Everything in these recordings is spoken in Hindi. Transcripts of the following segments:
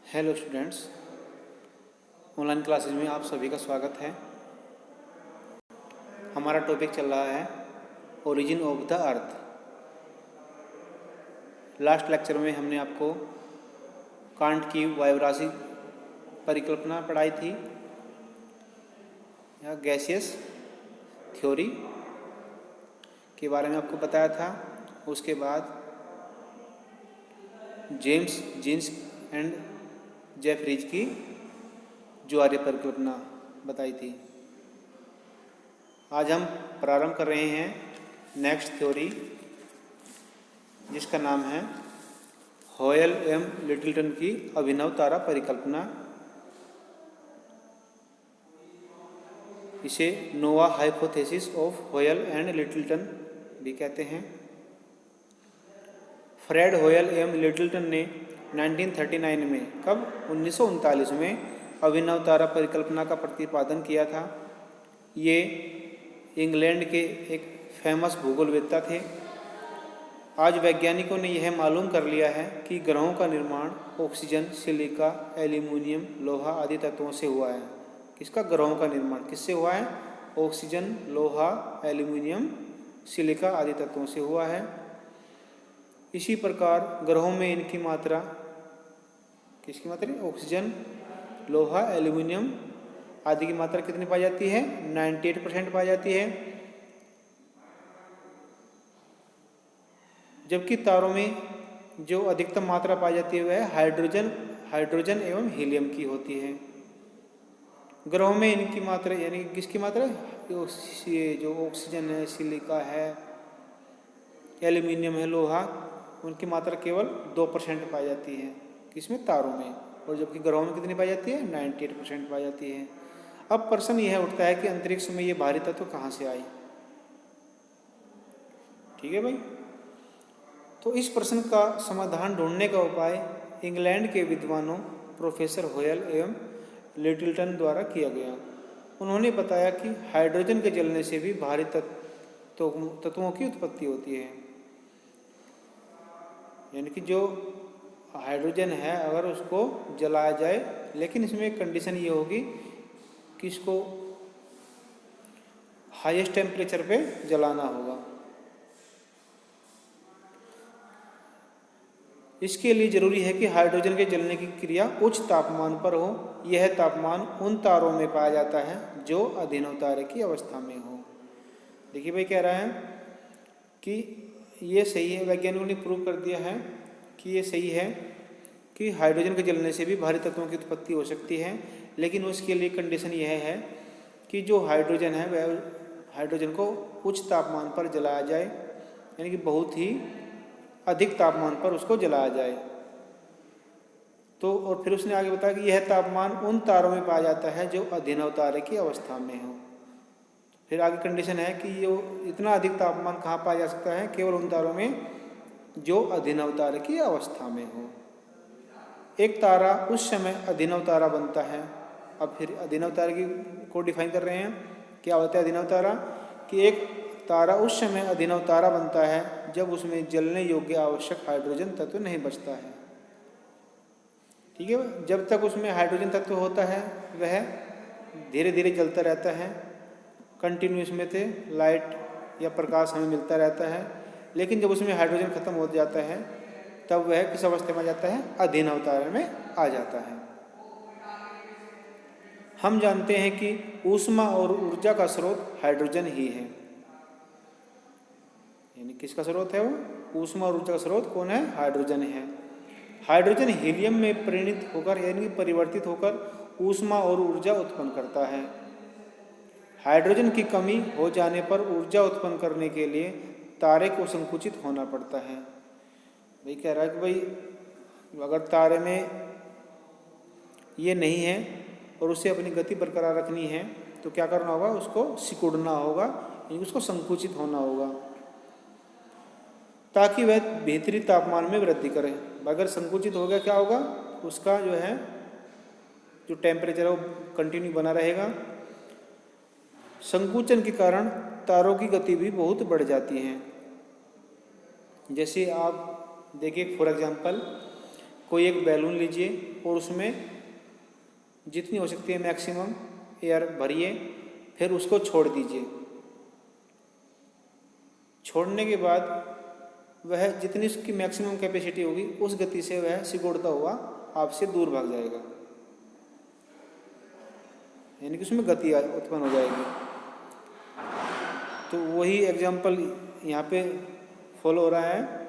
हेलो स्टूडेंट्स, ऑनलाइन क्लासेज में आप सभी का स्वागत है। हमारा टॉपिक चल रहा है origin of the earth. Last lecture में हमने आपको कांट की वायुराशि परिकल्पना पढ़ाई थी या गैसियस थ्योरी के बारे में आपको बताया था। उसके बाद जेम्स जीन्स एंड जेफरीज की ज्वारीय परिकल्पना बताई थी। आज हम प्रारंभ कर रहे हैं नेक्स्ट थ्योरी, जिसका नाम है हॉयल एम लिटिलटन की अभिनव तारा परिकल्पना। इसे नोवा हाइपोथेसिस ऑफ हॉयल एंड लिटिलटन भी कहते हैं। फ्रेड हॉयल एम लिटिलटन ने 1939 में, कब 1939 में अभिनव तारा परिकल्पना का प्रतिपादन किया था। ये इंग्लैंड के एक फेमस भूगोलवेत्ता थे। आज वैज्ञानिकों ने यह मालूम कर लिया है कि ग्रहों का निर्माण ऑक्सीजन, सिलिका, एल्यूमिनियम, लोहा आदि तत्वों से हुआ है। किसका ग्रहों का निर्माण किससे हुआ है? ऑक्सीजन, लोहा, एल्यूमिनियम, सिलिका आदि तत्वों से हुआ है। इसी प्रकार ग्रहों में इनकी मात्रा, किसकी मात्रा? ऑक्सीजन, लोहा, एल्यूमिनियम आदि की मात्रा कितनी पाई जाती है? 98% पाई जाती है। जबकि तारों में जो अधिकतम मात्रा पाई जाती है वह हाइड्रोजन एवं हीलियम की होती है। ग्रहों में इनकी मात्रा यानी किसकी मात्रा? ये जो ऑक्सीजन है, सिलिका है, एल्यूमिनियम है, लोहा, उनकी मात्रा केवल 2% पाई जाती है। किसमें? तारों में। और जबकि ग्रहों में कितनी पाई जाती है? 98% पाई जाती है। अब प्रश्न यह उठता है कि अंतरिक्ष में ये भारी तत्व कहाँ से आई? ठीक है भाई। तो इस प्रश्न का समाधान ढूंढने का उपाय इंग्लैंड के विद्वानों प्रोफेसर हॉयल एवं लिटिलटन द्वारा किया गया। उन्होंने बताया कि हाइड्रोजन के जलने से भी भारी तत्वों की उत्पत्ति होती है। यानी कि जो हाइड्रोजन है अगर उसको जलाया जाए, लेकिन इसमें एक कंडीशन ये होगी कि इसको हाईएस्ट टेम्परेचर पे जलाना होगा। इसके लिए जरूरी है कि हाइड्रोजन के जलने की क्रिया उच्च तापमान पर हो। यह तापमान उन तारों में पाया जाता है जो अभिनव तारे की अवस्था में हो। देखिए भाई, कह रहा है कि ये सही है, वैज्ञानिकों ने प्रूव कर दिया है कि ये सही है कि हाइड्रोजन के जलने से भी भारी तत्वों की उत्पत्ति हो सकती है। लेकिन उसके लिए कंडीशन यह है कि जो हाइड्रोजन है वह हाइड्रोजन को उच्च तापमान पर जलाया जाए, यानी कि बहुत ही अधिक तापमान पर उसको जलाया जाए। तो और फिर उसने आगे बताया कि यह तापमान उन तारों में पाया जाता है जो अभिनव तारे की अवस्था में हो। फिर आगे कंडीशन है कि ये इतना अधिक तापमान कहाँ पाया जा सकता है? केवल उन तारों में जो अभिनव तारे की अवस्था में हो। एक तारा उस समय अभिनव तारा बनता है। अब फिर अभिनव तारे को डिफाइन कर रहे हैं। क्या होता है अभिनव तारा? कि एक तारा उस समय अभिनव तारा बनता है जब उसमें जलने योग्य आवश्यक हाइड्रोजन तत्व नहीं बचता है। ठीक है, जब तक उसमें हाइड्रोजन तत्व होता है वह धीरे धीरे जलता रहता है, कंटिन्यूस में से लाइट या प्रकाश हमें मिलता रहता है। लेकिन जब उसमें हाइड्रोजन खत्म हो जाता है तब वह किस अवस्था में आ जाता है? अभिनव तारे में आ जाता है। हम जानते हैं कि ऊष्मा और ऊर्जा का स्रोत हाइड्रोजन ही है। यानी किसका स्रोत है वो? ऊष्मा और ऊर्जा का स्रोत कौन है? हाइड्रोजन है। हाइड्रोजन हीलियम में परिणित होकर यानी परिवर्तित होकर ऊष्मा और ऊर्जा उत्पन्न करता है। हाइड्रोजन की कमी हो जाने पर ऊर्जा उत्पन्न करने के लिए तारे को संकुचित होना पड़ता है। भाई कह रहा है कि भाई अगर तारे में ये नहीं है और उसे अपनी गति बरकरार रखनी है तो क्या करना होगा? उसको सिकुड़ना होगा, यानी उसको संकुचित होना होगा ताकि वह भीतरी तापमान में वृद्धि करे। अगर संकुचित हो गया क्या होगा? उसका जो है जो टेम्परेचर है वो कंटिन्यू बना रहेगा। संकुचन के कारण तारों की गति भी बहुत बढ़ जाती है। जैसे आप देखिए, फॉर एग्जांपल कोई एक बैलून लीजिए और उसमें जितनी हो सकती है मैक्सिमम एयर भरिए, फिर उसको छोड़ दीजिए। छोड़ने के बाद वह जितनी उसकी मैक्सिमम कैपेसिटी होगी उस गति से वह सिकुड़ता हुआ आपसे दूर भाग जाएगा, यानी कि उसमें गति उत्पन्न हो जाएगी। तो वही एग्जाम्पल यहाँ पे फॉलो हो रहा है।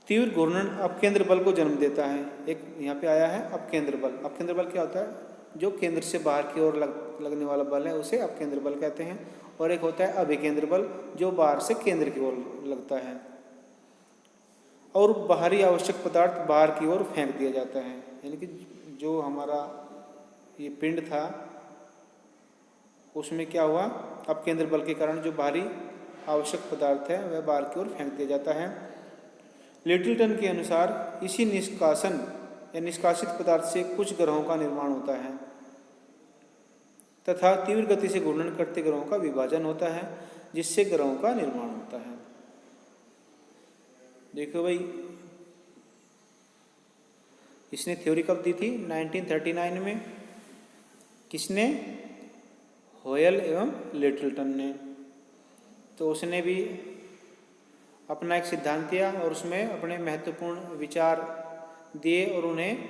तीव्र घूर्णन अपकेंद्र बल को जन्म देता है। एक यहाँ पे आया है अपकेंद्र बल। अपकेंद्र बल क्या होता है? जो केंद्र से बाहर की ओर लगने वाला बल है उसे अपकेंद्र बल कहते हैं। और एक होता है अभिकेंद्र बल, जो बाहर से केंद्र की ओर लगता है और बाहरी आवश्यक पदार्थ बाहर की ओर फेंक दिया जाता है। यानी कि जो हमारा ये पिंड था उसमें क्या हुआ, अपकेंद्र बल के कारण जो बाहरी आवश्यक पदार्थ है वह बाहर की ओर फेंक दिया जाता है। लिटिलटन के अनुसार इसी निष्कासन या निष्कासित पदार्थ से कुछ ग्रहों का निर्माण होता है तथा तीव्र गति से घूर्णन करते ग्रहों का विभाजन होता है, जिससे ग्रहों का निर्माण होता है। देखो भाई, इसने थ्योरी कब दी थी? 1939 में। किसने? होयल एवं लिटिलटन ने। तो उसने भी अपना एक सिद्धांत दिया और उसमें अपने महत्वपूर्ण विचार दिए और उन्हें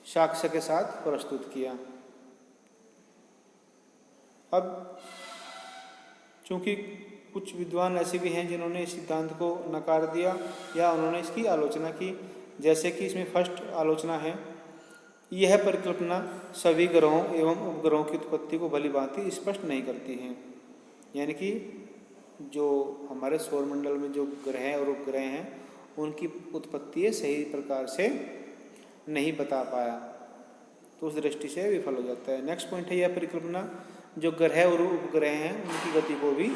साक्ष्य के साथ प्रस्तुत किया। अब चूंकि कुछ विद्वान ऐसे भी हैं जिन्होंने इस सिद्धांत को नकार दिया या उन्होंने इसकी आलोचना की, जैसे कि इसमें फर्स्ट आलोचना है, यह परिकल्पना सभी ग्रहों एवं उपग्रहों की उत्पत्ति को भली भांति स्पष्ट नहीं करती है। यानी कि जो हमारे सौरमंडल में जो ग्रह और उपग्रह हैं उनकी उत्पत्ति सही प्रकार से नहीं बता पाया, तो उस दृष्टि से विफल हो जाता है। नेक्स्ट पॉइंट है, यह परिकल्पना जो ग्रह और उपग्रह हैं उनकी गति को भी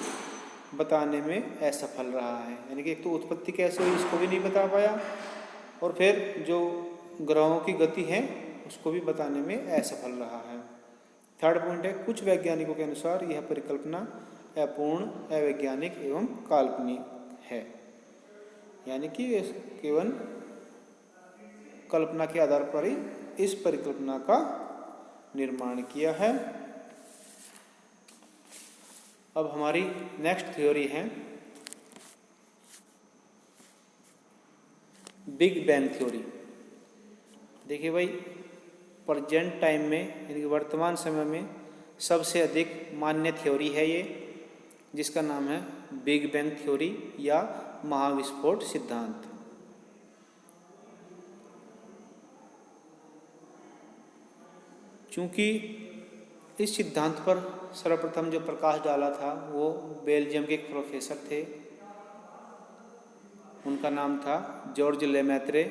बताने में असफल रहा है। यानी कि एक तो उत्पत्ति कैसे हुई इसको भी नहीं बता पाया और फिर जो ग्रहों की गति है उसको भी बताने में असफल रहा है। थर्ड पॉइंट है, कुछ वैज्ञानिकों के अनुसार यह परिकल्पना अपूर्ण, अवैज्ञानिक एवं काल्पनिक है। यानी कि केवल कल्पना के आधार पर ही इस परिकल्पना का निर्माण किया है। अब हमारी नेक्स्ट थ्योरी है बिग बैंग थ्योरी। देखिए भाई, प्रेजेंट टाइम में यानी कि वर्तमान समय में सबसे अधिक मान्य थ्योरी है ये, जिसका नाम है बिग बैंग थ्योरी या महाविस्फोट सिद्धांत। चूंकि इस सिद्धांत पर सर्वप्रथम जो प्रकाश डाला था वो बेल्जियम के एक प्रोफेसर थे, उनका नाम था जॉर्ज लेमैत्रे,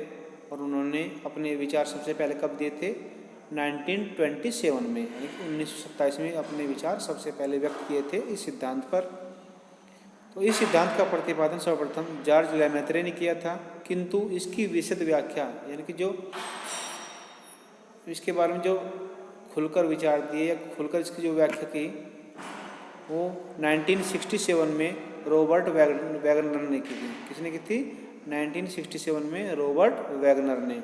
और उन्होंने अपने विचार सबसे पहले कब दिए थे? 1927 में, यानी कि 1927 में अपने विचार सबसे पहले व्यक्त किए थे इस सिद्धांत पर। तो इस सिद्धांत का प्रतिपादन सर्वप्रथम जॉर्ज लेमैत्रे ने किया था, किंतु इसकी विशद व्याख्या यानी कि जो इसके बारे में जो खुलकर विचार दिए या खुलकर इसकी जो व्याख्या की वो 1967 में रॉबर्ट वैगनर ने की थी। किसने की थी? 1967 में रॉबर्ट वैगनर ने।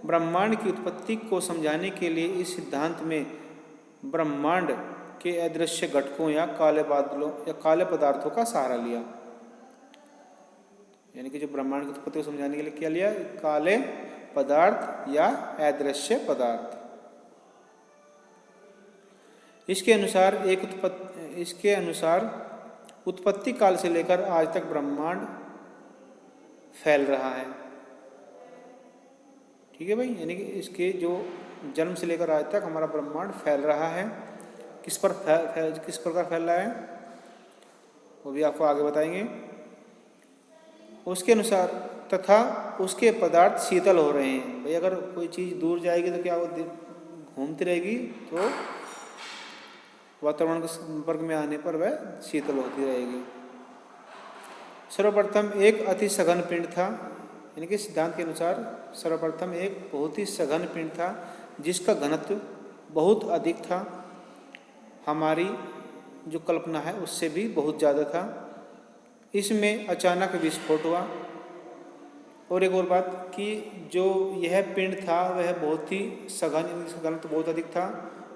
ब्रह्मांड की उत्पत्ति को समझाने के लिए इस सिद्धांत में ब्रह्मांड के अदृश्य घटकों या काले बादलों या काले पदार्थों का सहारा लिया। यानी कि जो ब्रह्मांड की उत्पत्ति को समझाने के लिए क्या लिया? काले पदार्थ या अदृश्य पदार्थ। इसके अनुसार उत्पत्ति काल से लेकर आज तक ब्रह्मांड फैल रहा है। ठीक है भाई, यानी कि इसके जो जन्म से लेकर आज तक हमारा ब्रह्मांड फैल रहा है। किस प्रकार फैल रहा है वो भी आपको आगे बताएंगे। उसके अनुसार तथा उसके पदार्थ शीतल हो रहे हैं। भाई अगर कोई चीज़ दूर जाएगी तो क्या वो घूमती रहेगी, तो वातावरण के संपर्क में आने पर वह शीतल होती रहेगी। सर्वप्रथम एक अति सघन पिंड था, यानी कि सिद्धांत के अनुसार सर्वप्रथम एक बहुत ही सघन पिंड था जिसका घनत्व बहुत अधिक था, हमारी जो कल्पना है उससे भी बहुत ज़्यादा था। इसमें अचानक विस्फोट हुआ और एक और बात कि जो यह पिंड था वह बहुत ही सघन, इसका घनत्व बहुत अधिक था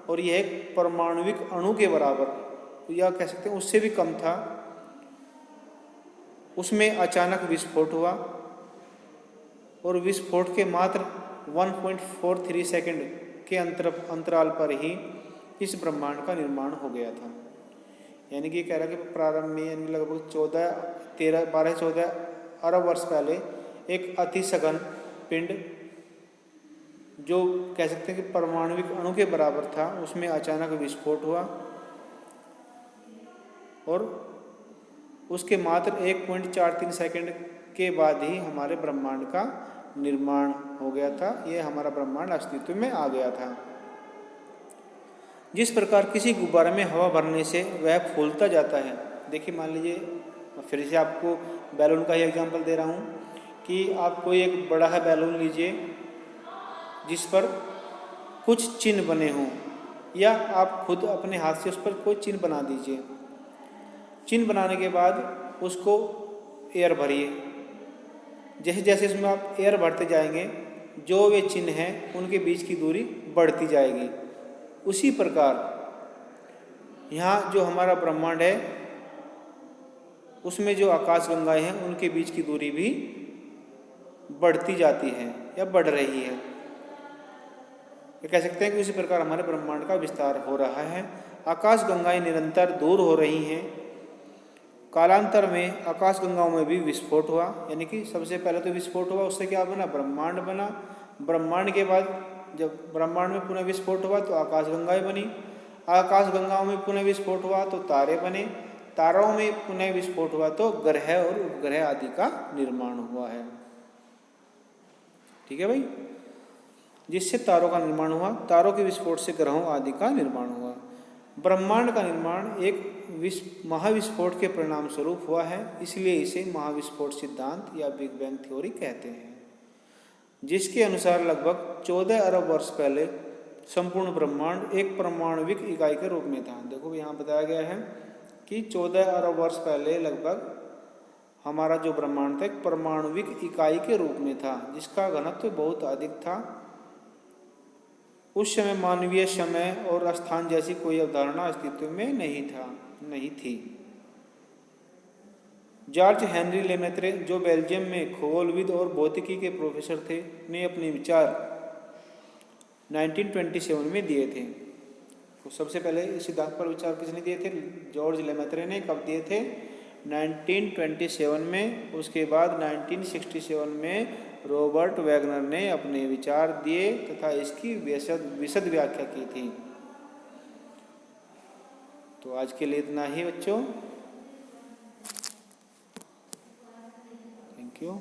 और यह एक परमाणुविक अणु के बराबर या कह सकते हैं उससे भी कम था। उसमें अचानक विस्फोट हुआ और विस्फोट के मात्र 1.43 सेकंड के अंतराल पर ही इस ब्रह्मांड का निर्माण हो गया था। यानी कि कह रहा है कि प्रारंभ में यानी लगभग 12 अरब वर्ष पहले एक अति सघन पिंड जो कह सकते हैं कि परमाणुविक अणु के बराबर था, उसमें अचानक विस्फोट हुआ और उसके मात्र 1.43 सेकंड के बाद ही हमारे ब्रह्मांड का निर्माण हो गया था। यह हमारा ब्रह्मांड अस्तित्व में आ गया था। जिस प्रकार किसी गुब्बारे में हवा भरने से वह फूलता जाता है। देखिए मान लीजिए, फिर से आपको बैलून का ही एग्जांपल दे रहा हूँ कि आप कोई एक बड़ा है बैलून लीजिए जिस पर कुछ चिन्ह बने हों, या आप खुद अपने हाथ से उस पर कोई चिन्ह बना दीजिए। चिन्ह बनाने के बाद उसको एयर भरिए। जैसे जैसे इसमें आप एयर भरते जाएंगे, जो वे चिन्ह हैं उनके बीच की दूरी बढ़ती जाएगी। उसी प्रकार यहाँ जो हमारा ब्रह्मांड है उसमें जो आकाशगंगाएं हैं उनके बीच की दूरी भी बढ़ती जाती है या बढ़ रही है। ये कह सकते हैं कि उसी प्रकार हमारे ब्रह्मांड का विस्तार हो रहा है। आकाशगंगाएं निरंतर दूर हो रही हैं। कालांतर में आकाशगंगाओं में भी विस्फोट हुआ, यानी कि सबसे पहले तो विस्फोट हुआ, उससे क्या बना, ब्रह्मांड बना। ब्रह्मांड के बाद जब ब्रह्मांड में पुनः विस्फोट हुआ तो आकाशगंगाएं बनी। आकाशगंगाओं में पुनः विस्फोट हुआ तो तारे बने। तारों में पुनः विस्फोट हुआ तो ग्रह और उपग्रह आदि का निर्माण हुआ है। ठीक है भाई, जिससे तारों का निर्माण हुआ, तारों के विस्फोट से ग्रहों आदि का निर्माण हुआ। ब्रह्मांड का निर्माण एक महाविस्फोट के परिणाम स्वरूप हुआ है, इसलिए इसे महाविस्फोट सिद्धांत या बिग बैंग थ्योरी कहते हैं, जिसके अनुसार लगभग 14 अरब वर्ष पहले संपूर्ण ब्रह्मांड एक परमाणुविक इकाई के रूप में था। देखो यहाँ बताया गया है कि 14 अरब वर्ष पहले लगभग हमारा जो ब्रह्मांड था एक परमाणुविक इकाई के रूप में था, जिसका घनत्व बहुत अधिक था। उस समय मानवीय समय और स्थान जैसी कोई अवधारणा अस्तित्व में नहीं थी। जॉर्ज हेनरी लेमेत्रे, जो बेल्जियम में खगोलविद और भौतिकी के प्रोफेसर थे, ने अपने विचार 1927 में दिए थे। तो सबसे पहले इस सिद्धांत पर विचार किसने दिए थे? जॉर्ज लेमेत्रे ने। कब दिए थे? 1927 में। उसके बाद 1967 में रॉबर्ट वैगनर ने अपने विचार दिए तथा इसकी विशद व्याख्या की थी। तो आज के लिए इतना ही बच्चों। Thank you.